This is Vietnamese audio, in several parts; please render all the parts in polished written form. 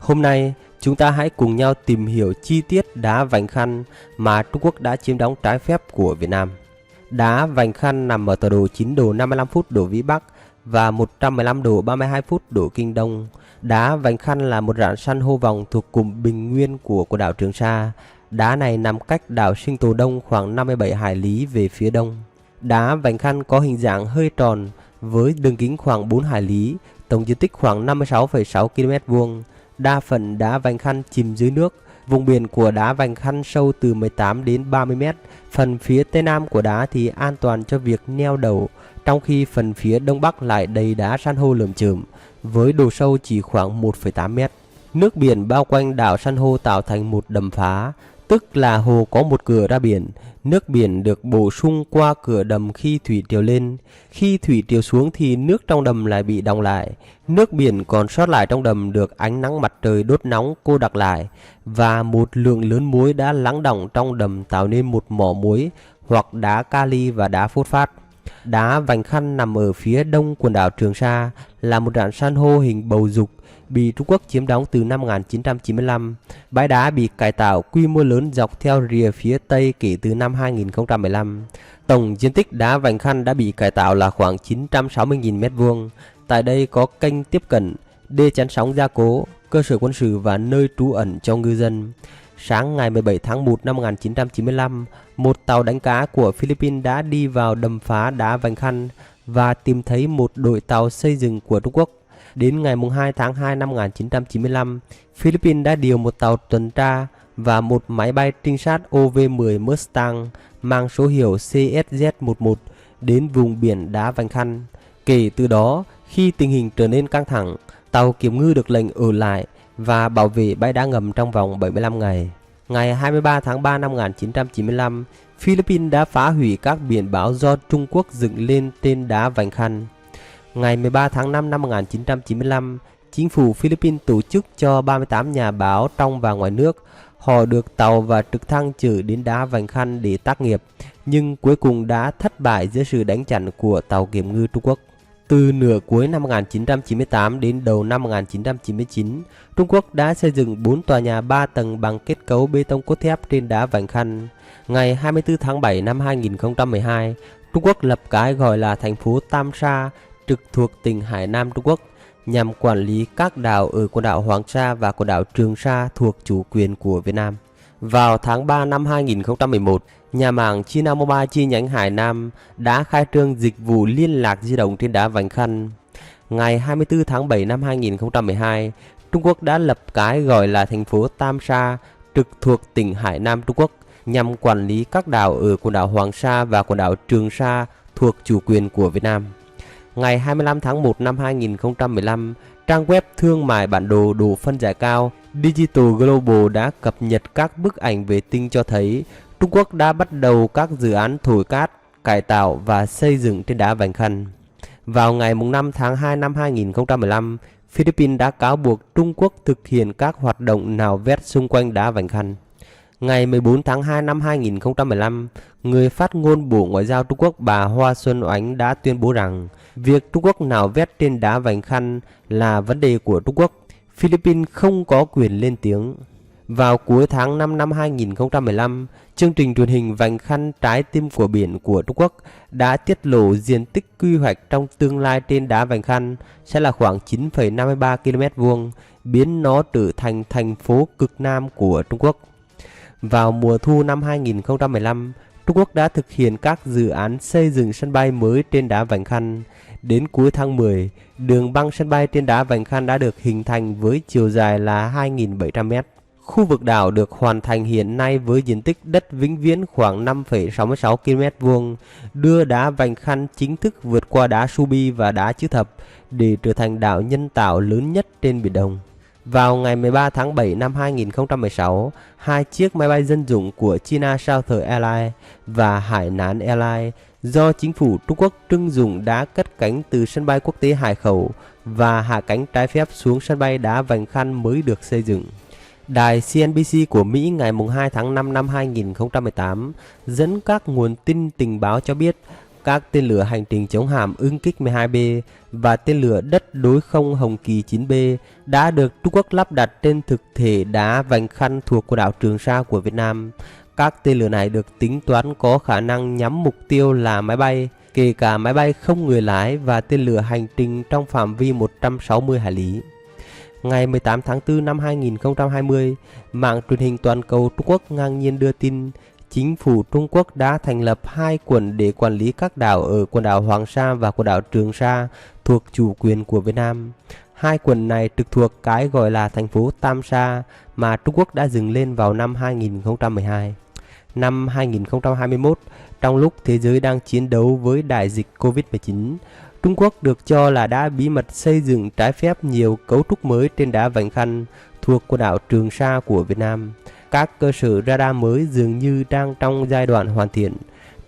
Hôm nay, chúng ta hãy cùng nhau tìm hiểu chi tiết đá Vành Khăn mà Trung Quốc đã chiếm đóng trái phép của Việt Nam. Đá Vành Khăn nằm ở tọa độ 9 độ 55 phút độ Vĩ Bắc và 115 độ 32 phút độ Kinh Đông. Đá Vành Khăn là một rạn san hô vòng thuộc cụm Bình Nguyên của quần đảo Trường Sa. Đá này nằm cách đảo Sinh Tồn Đông khoảng 57 hải lý về phía đông. Đá Vành Khăn có hình dạng hơi tròn với đường kính khoảng 4 hải lý, tổng diện tích khoảng 56,6 km vuông. Đa phần đá Vành Khăn chìm dưới nước. Vùng biển của đá Vành Khăn sâu từ 18 đến 30 m. Phần phía tây nam của đá thì an toàn cho việc neo đậu, trong khi phần phía đông bắc lại đầy đá san hô lởm chởm với độ sâu chỉ khoảng 1,8 m. Nước biển bao quanh đảo san hô tạo thành một đầm phá, tức là hồ có một cửa ra biển. Nước biển được bổ sung qua cửa đầm khi thủy triều lên. Khi thủy triều xuống thì nước trong đầm lại bị đọng lại. Nước biển còn sót lại trong đầm được ánh nắng mặt trời đốt nóng cô đặc lại, và một lượng lớn muối đã lắng đọng trong đầm tạo nên một mỏ muối hoặc đá kali và đá phốt phát. Đá Vành Khăn nằm ở phía đông quần đảo Trường Sa, là một rạn san hô hình bầu dục bị Trung Quốc chiếm đóng từ năm 1995. Bãi đá bị cải tạo quy mô lớn dọc theo rìa phía tây kể từ năm 2015. Tổng diện tích đá Vành Khăn đã bị cải tạo là khoảng 960.000 m². Tại đây có kênh tiếp cận, đê chắn sóng gia cố, cơ sở quân sự và nơi trú ẩn cho ngư dân. Sáng ngày 17 tháng 1 năm 1995, một tàu đánh cá của Philippines đã đi vào đầm phá đá Vành Khăn và tìm thấy một đội tàu xây dựng của Trung Quốc. Đến ngày 2 tháng 2 năm 1995, Philippines đã điều một tàu tuần tra và một máy bay trinh sát OV-10 Mustang mang số hiệu CSZ-11 đến vùng biển đá Vành Khăn. Kể từ đó, khi tình hình trở nên căng thẳng, tàu kiểm ngư được lệnh ở lại và bảo vệ bãi đá ngầm trong vòng 75 ngày. Ngày 23 tháng 3 năm 1995, Philippines đã phá hủy các biển báo do Trung Quốc dựng lên trên đá Vành Khăn. Ngày 13 tháng 5 năm 1995, chính phủ Philippines tổ chức cho 38 nhà báo trong và ngoài nước. Họ được tàu và trực thăng chở đến đá Vành Khăn để tác nghiệp, nhưng cuối cùng đã thất bại dưới sự đánh chặn của tàu kiểm ngư Trung Quốc. Từ nửa cuối năm 1998 đến đầu năm 1999, Trung Quốc đã xây dựng 4 tòa nhà 3 tầng bằng kết cấu bê tông cốt thép trên đá Vành Khăn. Ngày 24 tháng 7 năm 2012, Trung Quốc lập cái gọi là thành phố Tam Sa, trực thuộc tỉnh Hải Nam Trung Quốc, nhằm quản lý các đảo ở quần đảo Hoàng Sa và quần đảo Trường Sa thuộc chủ quyền của Việt Nam. Vào tháng 3 năm 2011, nhà mạng China Mobile chi nhánh Hải Nam đã khai trương dịch vụ liên lạc di động trên đá Vành Khăn. Ngày 24 tháng 7 năm 2012, Trung Quốc đã lập cái gọi là thành phố Tam Sa, trực thuộc tỉnh Hải Nam Trung Quốc, nhằm quản lý các đảo ở quần đảo Hoàng Sa và quần đảo Trường Sa thuộc chủ quyền của Việt Nam. Ngày 25 tháng 1 năm 2015, trang web thương mại bản đồ độ phân giải cao Digital Global đã cập nhật các bức ảnh vệ tinh cho thấy Trung Quốc đã bắt đầu các dự án thổi cát, cải tạo và xây dựng trên đá Vành Khăn. Vào ngày 5 tháng 2 năm 2015, Philippines đã cáo buộc Trung Quốc thực hiện các hoạt động nạo vét xung quanh đá Vành Khăn. Ngày 14 tháng 2 năm 2015, người phát ngôn Bộ Ngoại giao Trung Quốc bà Hoa Xuân Oánh đã tuyên bố rằng việc Trung Quốc nạo vét trên đá Vành Khăn là vấn đề của Trung Quốc, Philippines không có quyền lên tiếng. Vào cuối tháng 5 năm 2015, chương trình truyền hình Vành Khăn trái tim của biển của Trung Quốc đã tiết lộ diện tích quy hoạch trong tương lai trên đá Vành Khăn sẽ là khoảng 9,53 km², biến nó trở thành thành phố cực nam của Trung Quốc. Vào mùa thu năm 2015, Trung Quốc đã thực hiện các dự án xây dựng sân bay mới trên đá Vành Khăn. Đến cuối tháng 10, đường băng sân bay trên đá Vành Khăn đã được hình thành với chiều dài là 2.700 m. Khu vực đảo được hoàn thành hiện nay với diện tích đất vĩnh viễn khoảng 5,66 km², đưa đá Vành Khăn chính thức vượt qua đá Subi và đá Chữ Thập để trở thành đảo nhân tạo lớn nhất trên Biển Đông. Vào ngày 13 tháng 7 năm 2016, hai chiếc máy bay dân dụng của China Southern Airlines và Hải Nam Airlines do chính phủ Trung Quốc trưng dụng đã cất cánh từ sân bay quốc tế Hải Khẩu và hạ cánh trái phép xuống sân bay đá Vành Khăn mới được xây dựng. Đài CNBC của Mỹ ngày 2 tháng 5 năm 2018 dẫn các nguồn tin tình báo cho biết các tên lửa hành trình chống hạm ứng kích 12B và tên lửa đất đối không Hồng Kỳ 9B đã được Trung Quốc lắp đặt trên thực thể đá Vành Khăn thuộc quần đảo Trường Sa của Việt Nam. Các tên lửa này được tính toán có khả năng nhắm mục tiêu là máy bay, kể cả máy bay không người lái và tên lửa hành trình trong phạm vi 160 hải lý. Ngày 18 tháng 4 năm 2020, mạng truyền hình toàn cầu Trung Quốc ngang nhiên đưa tin chính phủ Trung Quốc đã thành lập 2 quần để quản lý các đảo ở quần đảo Hoàng Sa và quần đảo Trường Sa thuộc chủ quyền của Việt Nam. 2 quần này trực thuộc cái gọi là thành phố Tam Sa mà Trung Quốc đã dựng lên vào năm 2012. Năm 2021, trong lúc thế giới đang chiến đấu với đại dịch Covid-19, Trung Quốc được cho là đã bí mật xây dựng trái phép nhiều cấu trúc mới trên đá Vành Khăn thuộc quần đảo Trường Sa của Việt Nam. Các cơ sở radar mới dường như đang trong giai đoạn hoàn thiện.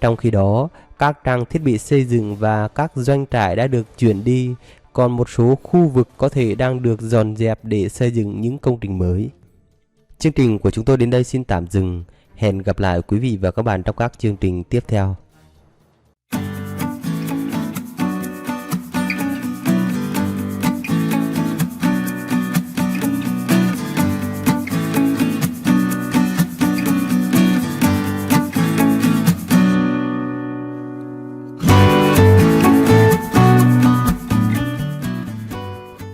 Trong khi đó, các trang thiết bị xây dựng và các doanh trại đã được chuyển đi, còn một số khu vực có thể đang được dọn dẹp để xây dựng những công trình mới. Chương trình của chúng tôi đến đây xin tạm dừng. Hẹn gặp lại quý vị và các bạn trong các chương trình tiếp theo.